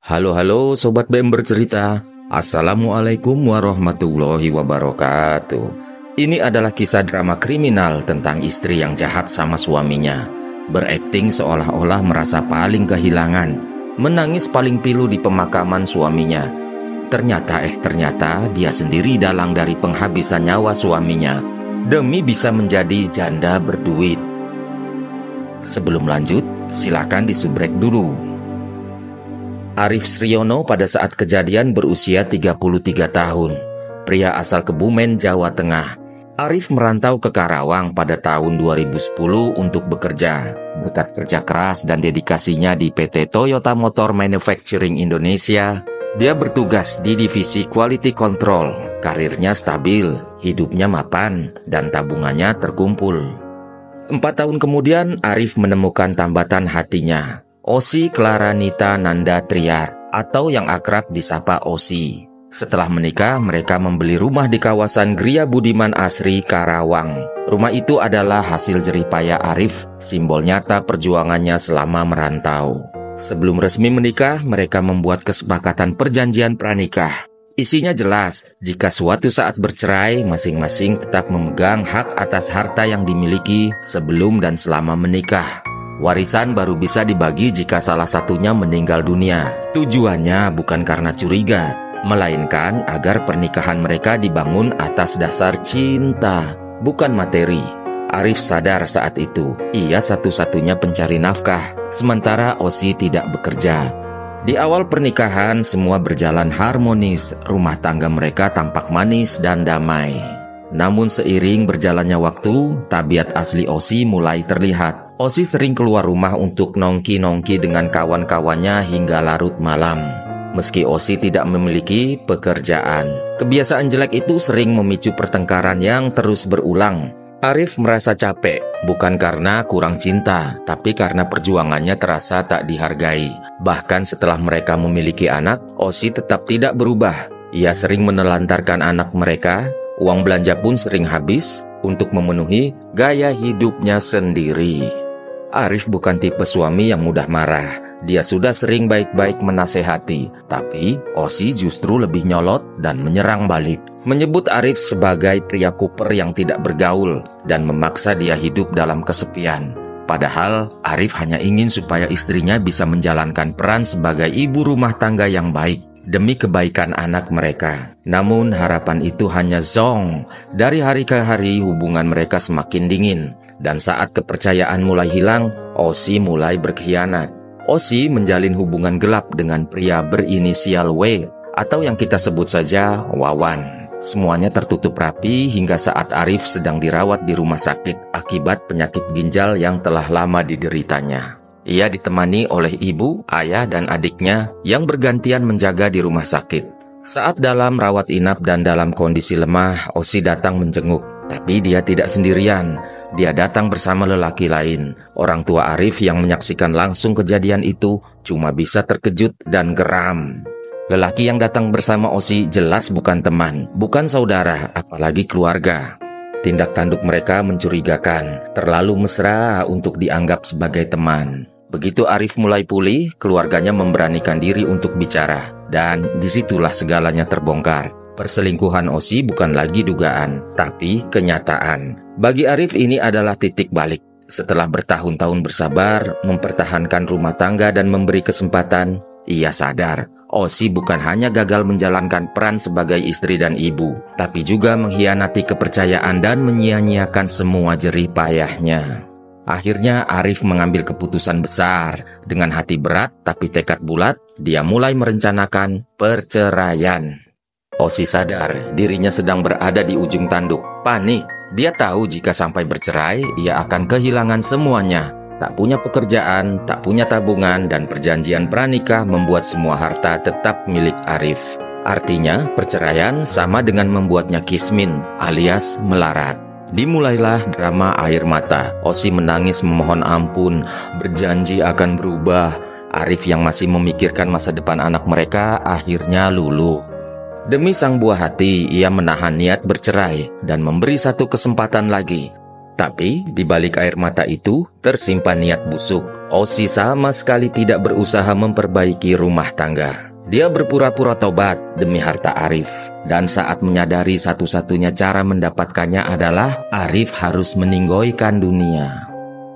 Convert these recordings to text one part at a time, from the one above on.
Halo Sobat BEM bercerita. Assalamualaikum warahmatullahi wabarakatuh. Ini adalah kisah drama kriminal tentang istri yang jahat sama suaminya. Berakting seolah-olah merasa paling kehilangan, menangis paling pilu di pemakaman suaminya. Ternyata dia sendiri dalang dari penghabisan nyawa suaminya demi bisa menjadi janda berduit. Sebelum lanjut, silakan disubrek dulu. Arif Sriono pada saat kejadian berusia 33 tahun. Pria asal Kebumen, Jawa Tengah. Arif merantau ke Karawang pada tahun 2010 untuk bekerja. Berkat kerja keras dan dedikasinya di PT Toyota Motor Manufacturing Indonesia, dia bertugas di divisi Quality Control. Karirnya stabil, hidupnya mapan, dan tabungannya terkumpul. 4 tahun kemudian, Arif menemukan tambatan hatinya. Osi Klaranita Nanda Triar, atau yang akrab disapa Osi. Setelah menikah, mereka membeli rumah di kawasan Gria Budiman Asri, Karawang. Rumah itu adalah hasil jeripaya Arif, simbol nyata perjuangannya selama merantau. Sebelum resmi menikah, mereka membuat kesepakatan perjanjian pranikah. Isinya jelas, jika suatu saat bercerai, masing-masing tetap memegang hak atas harta yang dimiliki sebelum dan selama menikah. Warisan baru bisa dibagi jika salah satunya meninggal dunia. Tujuannya bukan karena curiga, melainkan agar pernikahan mereka dibangun atas dasar cinta, bukan materi. Arif sadar saat itu, ia satu-satunya pencari nafkah, sementara Osi tidak bekerja. Di awal pernikahan, semua berjalan harmonis, rumah tangga mereka tampak manis dan damai. Namun seiring berjalannya waktu, tabiat asli Osi mulai terlihat. Osi sering keluar rumah untuk nongki-nongki dengan kawan-kawannya hingga larut malam. Meski Osi tidak memiliki pekerjaan, kebiasaan jelek itu sering memicu pertengkaran yang terus berulang. Arif merasa capek, bukan karena kurang cinta, tapi karena perjuangannya terasa tak dihargai. Bahkan setelah mereka memiliki anak, Osi tetap tidak berubah. Ia sering menelantarkan anak mereka, uang belanja pun sering habis untuk memenuhi gaya hidupnya sendiri. Arif bukan tipe suami yang mudah marah. Dia sudah sering baik-baik menasehati, tapi Osi justru lebih nyolot dan menyerang balik. Menyebut Arif sebagai pria kuper yang tidak bergaul dan memaksa dia hidup dalam kesepian. Padahal Arif hanya ingin supaya istrinya bisa menjalankan peran sebagai ibu rumah tangga yang baik demi kebaikan anak mereka. Namun harapan itu hanya zong. Dari hari ke hari hubungan mereka semakin dingin. Dan saat kepercayaan mulai hilang, Osi mulai berkhianat. Osi menjalin hubungan gelap dengan pria berinisial W, atau yang kita sebut saja Wawan. Semuanya tertutup rapi hingga saat Arif sedang dirawat di rumah sakit akibat penyakit ginjal yang telah lama dideritanya. Ia ditemani oleh ibu, ayah, dan adiknya yang bergantian menjaga di rumah sakit. Saat dalam rawat inap dan dalam kondisi lemah, Osi datang menjenguk. Tapi dia tidak sendirian. Dia datang bersama lelaki lain. Orang tua Arif yang menyaksikan langsung kejadian itu cuma bisa terkejut dan geram. Lelaki yang datang bersama Osi jelas bukan teman, bukan saudara, apalagi keluarga. Tindak tanduk mereka mencurigakan, terlalu mesra untuk dianggap sebagai teman. Begitu Arif mulai pulih, keluarganya memberanikan diri untuk bicara. Dan disitulah segalanya terbongkar. Perselingkuhan Osi bukan lagi dugaan, tapi kenyataan. Bagi Arif ini adalah titik balik. Setelah bertahun-tahun bersabar, mempertahankan rumah tangga dan memberi kesempatan, ia sadar Osi bukan hanya gagal menjalankan peran sebagai istri dan ibu, tapi juga mengkhianati kepercayaan dan menyia-nyiakan semua jerih payahnya. Akhirnya Arif mengambil keputusan besar. Dengan hati berat tapi tekad bulat, dia mulai merencanakan perceraian. Osi sadar dirinya sedang berada di ujung tanduk. Panik, dia tahu jika sampai bercerai, ia akan kehilangan semuanya. Tak punya pekerjaan, tak punya tabungan, dan perjanjian pranikah membuat semua harta tetap milik Arif. Artinya, perceraian sama dengan membuatnya kismin, alias melarat. Dimulailah drama air mata. Osi menangis memohon ampun, berjanji akan berubah. Arif yang masih memikirkan masa depan anak mereka akhirnya luluh. Demi sang buah hati, ia menahan niat bercerai dan memberi satu kesempatan lagi. Tapi di balik air mata itu tersimpan niat busuk. Osi sama sekali tidak berusaha memperbaiki rumah tangga. Dia berpura-pura tobat demi harta Arif. Dan saat menyadari satu-satunya cara mendapatkannya adalah Arif harus meninggoikan dunia.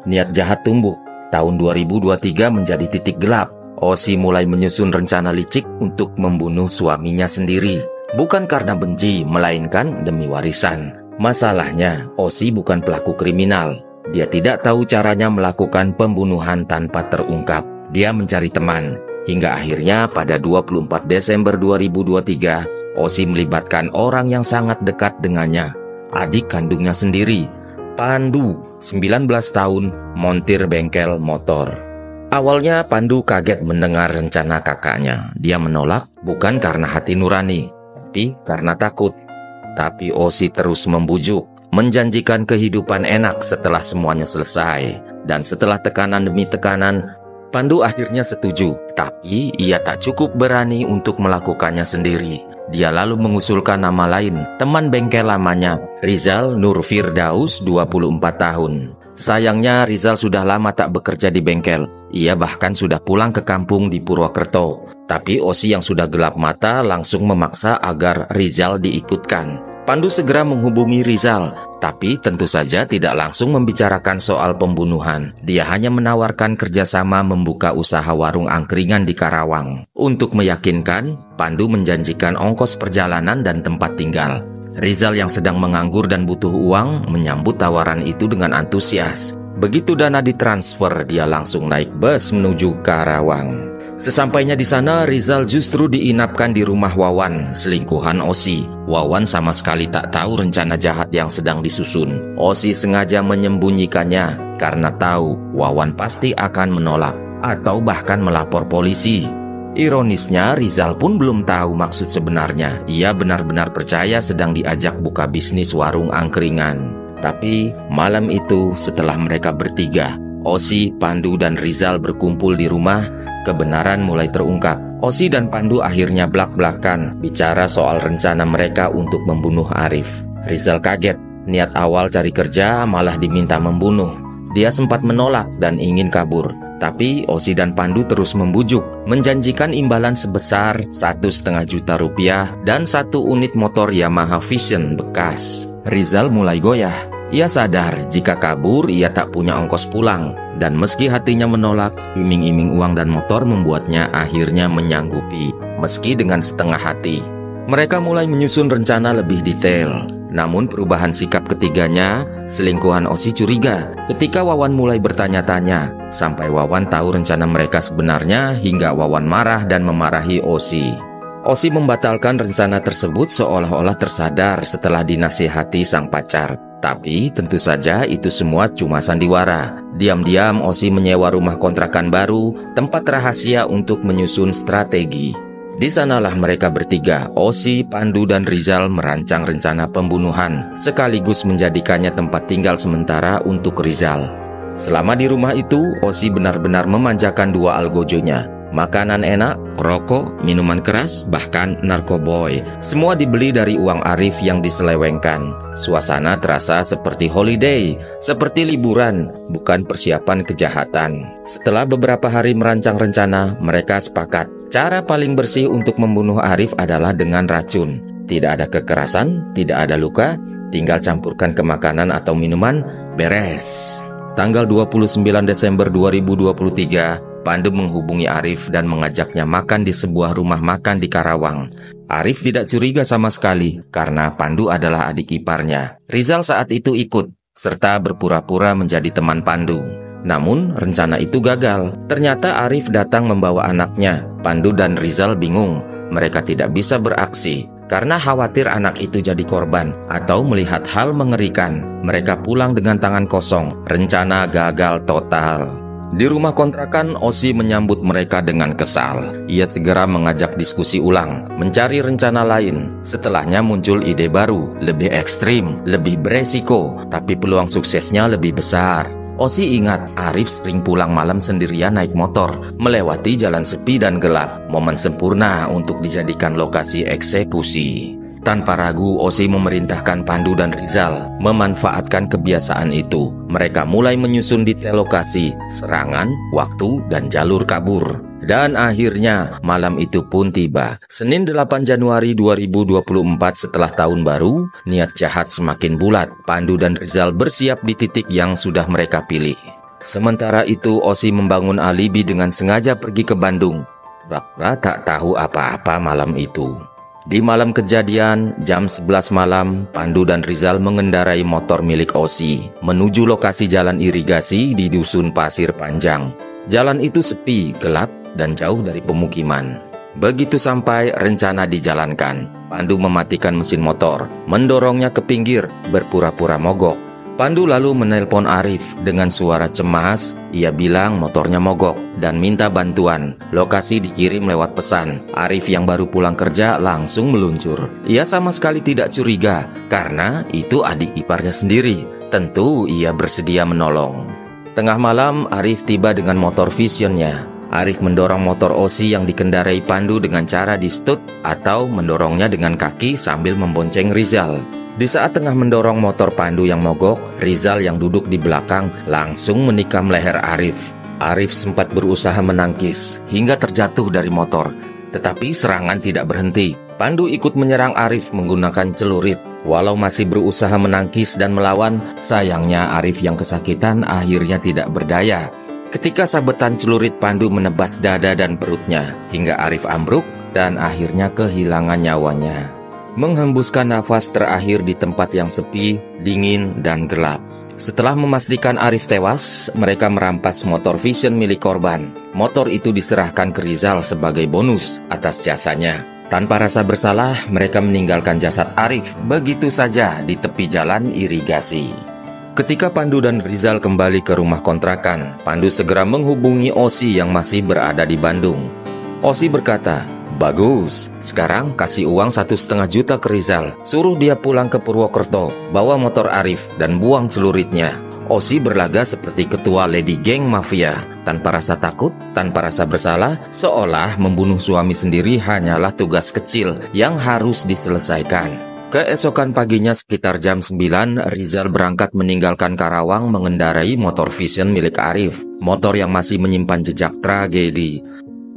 Niat jahat tumbuh. Tahun 2023 menjadi titik gelap. Osi mulai menyusun rencana licik untuk membunuh suaminya sendiri. Bukan karena benci, melainkan demi warisan. Masalahnya, Osi bukan pelaku kriminal. Dia tidak tahu caranya melakukan pembunuhan tanpa terungkap. Dia mencari teman. Hingga akhirnya pada 24 Desember 2023, Osi melibatkan orang yang sangat dekat dengannya. Adik kandungnya sendiri, Pandu, 19 tahun, montir bengkel motor. Awalnya Pandu kaget mendengar rencana kakaknya. Dia menolak bukan karena hati nurani, tapi karena takut. Tapi Osi terus membujuk, menjanjikan kehidupan enak setelah semuanya selesai. Dan setelah tekanan demi tekanan, Pandu akhirnya setuju. Tapi ia tak cukup berani untuk melakukannya sendiri. Dia lalu mengusulkan nama lain, teman bengkel lamanya, Rizal Nur Firdaus, 24 tahun. Sayangnya Rizal sudah lama tak bekerja di bengkel. Ia bahkan sudah pulang ke kampung di Purwokerto. Tapi Osi yang sudah gelap mata langsung memaksa agar Rizal diikutkan. Pandu segera menghubungi Rizal, tapi tentu saja tidak langsung membicarakan soal pembunuhan. Dia hanya menawarkan kerjasama membuka usaha warung angkringan di Karawang. Untuk meyakinkan, Pandu menjanjikan ongkos perjalanan dan tempat tinggal. Rizal yang sedang menganggur dan butuh uang menyambut tawaran itu dengan antusias. Begitu dana ditransfer, dia langsung naik bus menuju Karawang. Sesampainya di sana, Rizal justru diinapkan di rumah Wawan, selingkuhan Osi. Wawan sama sekali tak tahu rencana jahat yang sedang disusun. Osi sengaja menyembunyikannya karena tahu Wawan pasti akan menolak atau bahkan melapor polisi. Ironisnya, Rizal pun belum tahu maksud sebenarnya. Ia benar-benar percaya sedang diajak buka bisnis warung angkringan. Tapi malam itu setelah mereka bertiga, Osi, Pandu, dan Rizal berkumpul di rumah, kebenaran mulai terungkap. Osi dan Pandu akhirnya blak-blakan bicara soal rencana mereka untuk membunuh Arif. Rizal kaget, niat awal cari kerja malah diminta membunuh. Dia sempat menolak dan ingin kabur. Tapi Osi dan Pandu terus membujuk, menjanjikan imbalan sebesar 1,5 juta rupiah dan 1 unit motor Yamaha Vision bekas. Rizal mulai goyah. Ia sadar jika kabur ia tak punya ongkos pulang. Dan meski hatinya menolak, iming-iming uang dan motor membuatnya akhirnya menyanggupi, meski dengan setengah hati. Mereka mulai menyusun rencana lebih detail. Namun perubahan sikap ketiganya, selingkuhan Osi curiga ketika Wawan mulai bertanya-tanya. Sampai Wawan tahu rencana mereka sebenarnya hingga Wawan marah dan memarahi Osi. Osi membatalkan rencana tersebut seolah-olah tersadar setelah dinasihati sang pacar. Tapi tentu saja itu semua cuma sandiwara. Diam-diam Osi menyewa rumah kontrakan baru, tempat rahasia untuk menyusun strategi. Di sanalah mereka bertiga, Osi, Pandu, dan Rizal merancang rencana pembunuhan, sekaligus menjadikannya tempat tinggal sementara untuk Rizal. Selama di rumah itu, Osi benar-benar memanjakan dua algojonya. Makanan enak, rokok, minuman keras, bahkan narkoboy. Semua dibeli dari uang Arif yang diselewengkan. Suasana terasa seperti holiday, seperti liburan, bukan persiapan kejahatan. Setelah beberapa hari merancang rencana, mereka sepakat. Cara paling bersih untuk membunuh Arif adalah dengan racun. Tidak ada kekerasan, tidak ada luka, tinggal campurkan ke makanan atau minuman, beres. Tanggal 29 Desember 2023, Pandu menghubungi Arif dan mengajaknya makan di sebuah rumah makan di Karawang. Arif tidak curiga sama sekali karena Pandu adalah adik iparnya. Rizal saat itu ikut, serta berpura-pura menjadi teman Pandu. Namun rencana itu gagal. Ternyata Arif datang membawa anaknya. Pandu dan Rizal bingung. Mereka tidak bisa beraksi karena khawatir anak itu jadi korban atau melihat hal mengerikan. Mereka pulang dengan tangan kosong. Rencana gagal total. Di rumah kontrakan, Osi menyambut mereka dengan kesal. Ia segera mengajak diskusi ulang, mencari rencana lain. Setelahnya muncul ide baru, lebih ekstrim, lebih beresiko, tapi peluang suksesnya lebih besar. Osi ingat Arif sering pulang malam sendirian naik motor, melewati jalan sepi dan gelap. Momen sempurna untuk dijadikan lokasi eksekusi. Tanpa ragu, Osi memerintahkan Pandu dan Rizal memanfaatkan kebiasaan itu. Mereka mulai menyusun detail lokasi, serangan, waktu, dan jalur kabur. Dan akhirnya malam itu pun tiba. Senin 8 Januari 2024 setelah tahun baru, niat jahat semakin bulat. Pandu dan Rizal bersiap di titik yang sudah mereka pilih. Sementara itu, Osi membangun alibi dengan sengaja pergi ke Bandung. Pura-pura tak tahu apa-apa malam itu. Di malam kejadian, jam 11 malam, Pandu dan Rizal mengendarai motor milik Osi menuju lokasi jalan irigasi di Dusun Pasir Panjang. Jalan itu sepi, gelap, dan jauh dari pemukiman. Begitu sampai, rencana dijalankan. Pandu mematikan mesin motor, mendorongnya ke pinggir, berpura-pura mogok. Pandu lalu menelpon Arif dengan suara cemas. Ia bilang motornya mogok dan minta bantuan. Lokasi dikirim lewat pesan. Arif yang baru pulang kerja langsung meluncur. Ia sama sekali tidak curiga karena itu adik iparnya sendiri. Tentu ia bersedia menolong. Tengah malam, Arif tiba dengan motor Visionnya. Arif mendorong motor Osi yang dikendarai Pandu dengan cara di-stut atau mendorongnya dengan kaki sambil membonceng Rizal. Di saat tengah mendorong motor Pandu yang mogok, Rizal yang duduk di belakang langsung menikam leher Arif. Arif sempat berusaha menangkis hingga terjatuh dari motor, tetapi serangan tidak berhenti. Pandu ikut menyerang Arif menggunakan celurit. Walau masih berusaha menangkis dan melawan, sayangnya Arif yang kesakitan akhirnya tidak berdaya. Ketika sabetan celurit Pandu menebas dada dan perutnya, hingga Arif ambruk dan akhirnya kehilangan nyawanya. Menghembuskan nafas terakhir di tempat yang sepi, dingin, dan gelap. Setelah memastikan Arif tewas, mereka merampas motor Vision milik korban. Motor itu diserahkan ke Rizal sebagai bonus atas jasanya. Tanpa rasa bersalah, mereka meninggalkan jasad Arif begitu saja di tepi jalan irigasi. Ketika Pandu dan Rizal kembali ke rumah kontrakan, Pandu segera menghubungi Osi yang masih berada di Bandung. Osi berkata, "Bagus, sekarang kasih uang 1,5 juta ke Rizal. Suruh dia pulang ke Purwokerto, bawa motor Arif, dan buang celuritnya." Osi berlaga seperti ketua Lady Gang Mafia, tanpa rasa takut, tanpa rasa bersalah, seolah membunuh suami sendiri hanyalah tugas kecil yang harus diselesaikan. Keesokan paginya sekitar jam 9, Rizal berangkat meninggalkan Karawang mengendarai motor Vision milik Arif, motor yang masih menyimpan jejak tragedi.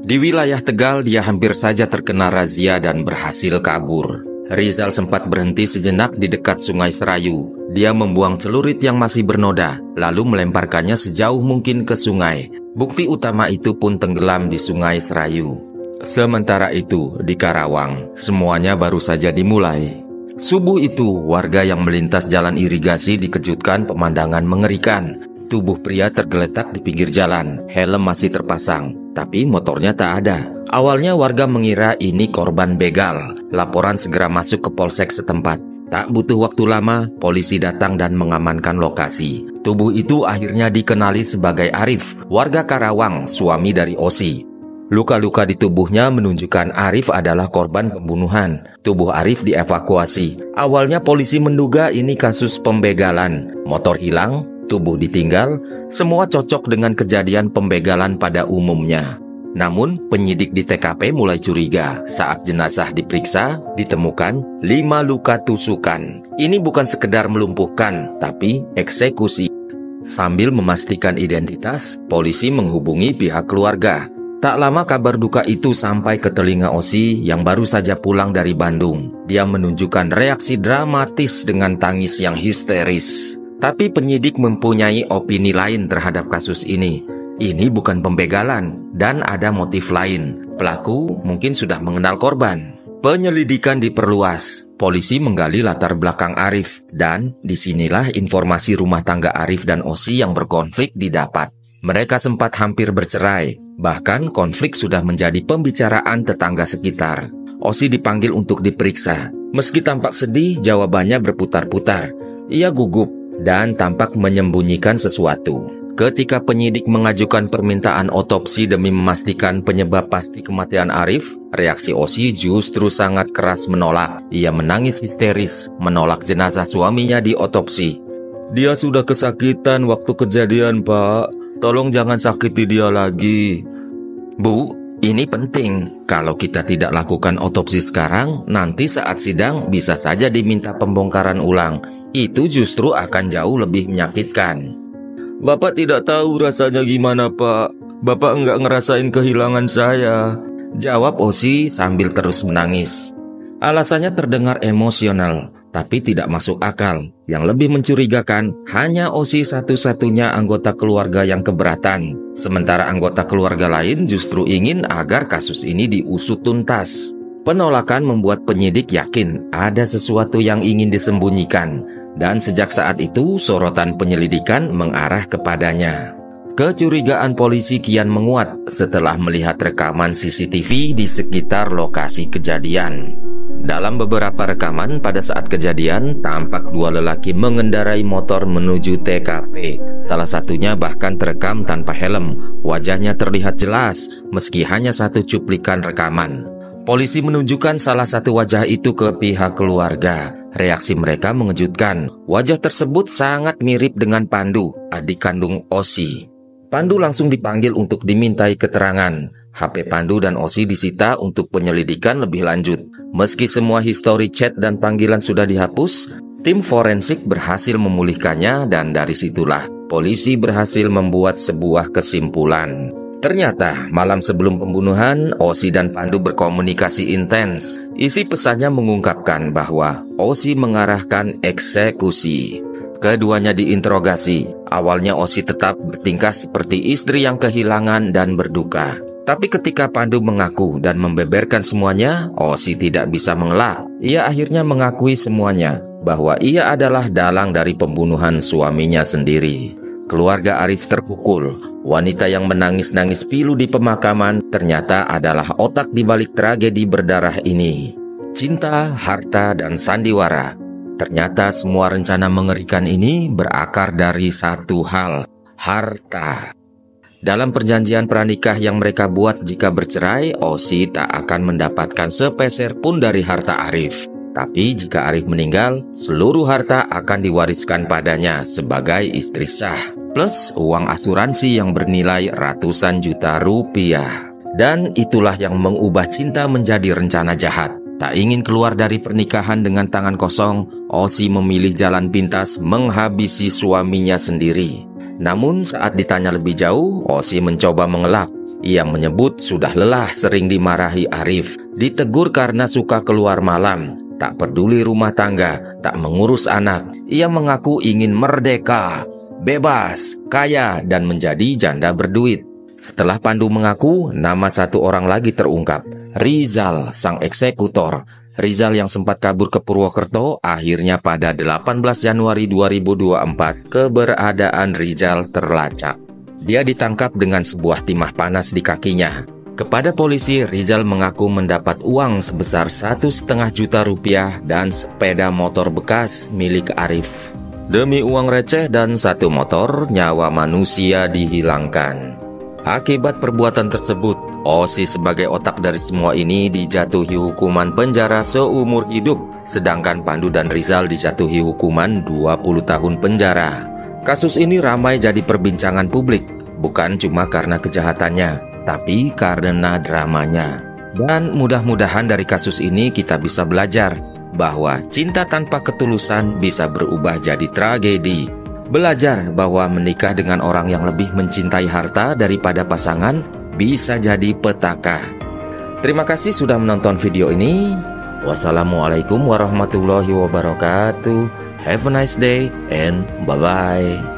Di wilayah Tegal, dia hampir saja terkena razia dan berhasil kabur. Rizal sempat berhenti sejenak di dekat Sungai Serayu. Dia membuang celurit yang masih bernoda, lalu melemparkannya sejauh mungkin ke sungai. Bukti utama itu pun tenggelam di Sungai Serayu. Sementara itu, di Karawang, semuanya baru saja dimulai. Subuh itu, warga yang melintas jalan irigasi dikejutkan pemandangan mengerikan. Tubuh pria tergeletak di pinggir jalan, helm masih terpasang, tapi motornya tak ada. Awalnya warga mengira ini korban begal. Laporan segera masuk ke polsek setempat. Tak butuh waktu lama, polisi datang dan mengamankan lokasi. Tubuh itu akhirnya dikenali sebagai Arif, warga Karawang, suami dari Osi. Luka-luka di tubuhnya menunjukkan Arif adalah korban pembunuhan. Tubuh Arif dievakuasi. Awalnya polisi menduga ini kasus pembegalan. Motor hilang, tubuh ditinggal, semua cocok dengan kejadian pembegalan pada umumnya. Namun, penyidik di TKP mulai curiga saat jenazah diperiksa, ditemukan 5 luka tusukan. Ini bukan sekedar melumpuhkan, tapi eksekusi. Sambil memastikan identitas, polisi menghubungi pihak keluarga. Tak lama kabar duka itu sampai ke telinga Osi yang baru saja pulang dari Bandung. Dia menunjukkan reaksi dramatis dengan tangis yang histeris. Tapi penyidik mempunyai opini lain terhadap kasus ini. Ini bukan pembegalan dan ada motif lain. Pelaku mungkin sudah mengenal korban. Penyelidikan diperluas. Polisi menggali latar belakang Arif dan disinilah informasi rumah tangga Arif dan Osi yang berkonflik didapat. Mereka sempat hampir bercerai, bahkan konflik sudah menjadi pembicaraan tetangga sekitar. Osi dipanggil untuk diperiksa. Meski tampak sedih, jawabannya berputar-putar. Ia gugup dan tampak menyembunyikan sesuatu. Ketika penyidik mengajukan permintaan otopsi demi memastikan penyebab pasti kematian Arif, reaksi Osi justru sangat keras menolak. Ia menangis histeris, menolak jenazah suaminya diotopsi. "Dia sudah kesakitan waktu kejadian, Pak. Tolong jangan sakiti dia lagi." "Bu, Ini penting, kalau kita tidak lakukan otopsi sekarang, nanti saat sidang bisa saja diminta pembongkaran ulang. Itu justru akan jauh lebih menyakitkan. Bapak tidak tahu rasanya gimana, Pak. Bapak enggak ngerasain kehilangan saya, jawab Osi sambil terus menangis. Alasannya terdengar emosional, tapi tidak masuk akal. Yang lebih mencurigakan, hanya Osi satu-satunya anggota keluarga yang keberatan. Sementara anggota keluarga lain justru ingin agar kasus ini diusut tuntas. Penolakan membuat penyidik yakin ada sesuatu yang ingin disembunyikan. Dan sejak saat itu, sorotan penyelidikan mengarah kepadanya. Kecurigaan polisi kian menguat setelah melihat rekaman CCTV di sekitar lokasi kejadian. Dalam beberapa rekaman pada saat kejadian, tampak dua lelaki mengendarai motor menuju TKP. Salah satunya bahkan terekam tanpa helm. Wajahnya terlihat jelas, meski hanya satu cuplikan rekaman. Polisi menunjukkan salah satu wajah itu ke pihak keluarga. Reaksi mereka mengejutkan. Wajah tersebut sangat mirip dengan Pandu, adik kandung Osi. Pandu langsung dipanggil untuk dimintai keterangan. HP Pandu dan Osi disita untuk penyelidikan lebih lanjut. Meski semua histori chat dan panggilan sudah dihapus, tim forensik berhasil memulihkannya dan dari situlah polisi berhasil membuat sebuah kesimpulan. Ternyata malam sebelum pembunuhan, Osi dan Pandu berkomunikasi intens. Isi pesannya mengungkapkan bahwa Osi mengarahkan eksekusi. Keduanya diinterogasi. Awalnya Osi tetap bertingkah seperti istri yang kehilangan dan berduka. Tapi ketika Pandu mengaku dan membeberkan semuanya, Osi tidak bisa mengelak. Ia akhirnya mengakui semuanya, bahwa ia adalah dalang dari pembunuhan suaminya sendiri. Keluarga Arif terpukul. Wanita yang menangis-nangis pilu di pemakaman ternyata adalah otak di balik tragedi berdarah ini. Cinta, harta, dan sandiwara. Ternyata semua rencana mengerikan ini berakar dari satu hal, harta. Dalam perjanjian pranikah yang mereka buat jika bercerai, Osi tak akan mendapatkan sepeser pun dari harta Arif. Tapi jika Arif meninggal, seluruh harta akan diwariskan padanya sebagai istri sah. Plus uang asuransi yang bernilai ratusan juta rupiah. Dan itulah yang mengubah cinta menjadi rencana jahat. Tak ingin keluar dari pernikahan dengan tangan kosong, Osi memilih jalan pintas menghabisi suaminya sendiri. Namun saat ditanya lebih jauh, Osi mencoba mengelak. Ia menyebut sudah lelah sering dimarahi Arif, ditegur karena suka keluar malam, tak peduli rumah tangga, tak mengurus anak. Ia mengaku ingin merdeka, bebas, kaya, dan menjadi janda berduit. Setelah Pandu mengaku, nama satu orang lagi terungkap, Rizal, sang eksekutor. Rizal yang sempat kabur ke Purwokerto, akhirnya pada 18 Januari 2024 keberadaan Rizal terlacak. Dia ditangkap dengan sebuah timah panas di kakinya. Kepada polisi, Rizal mengaku mendapat uang sebesar 1,5 juta rupiah dan sepeda motor bekas milik Arif. Demi uang receh dan satu motor, nyawa manusia dihilangkan. Akibat perbuatan tersebut, Osi sebagai otak dari semua ini dijatuhi hukuman penjara seumur hidup, sedangkan Pandu dan Rizal dijatuhi hukuman 20 tahun penjara. Kasus ini ramai jadi perbincangan publik, bukan cuma karena kejahatannya, tapi karena dramanya. Dan mudah-mudahan dari kasus ini kita bisa belajar bahwa cinta tanpa ketulusan bisa berubah jadi tragedi. Belajar bahwa menikah dengan orang yang lebih mencintai harta daripada pasangan bisa jadi petaka. Terima kasih sudah menonton video ini. Wassalamualaikum warahmatullahi wabarakatuh. Have a nice day and bye-bye.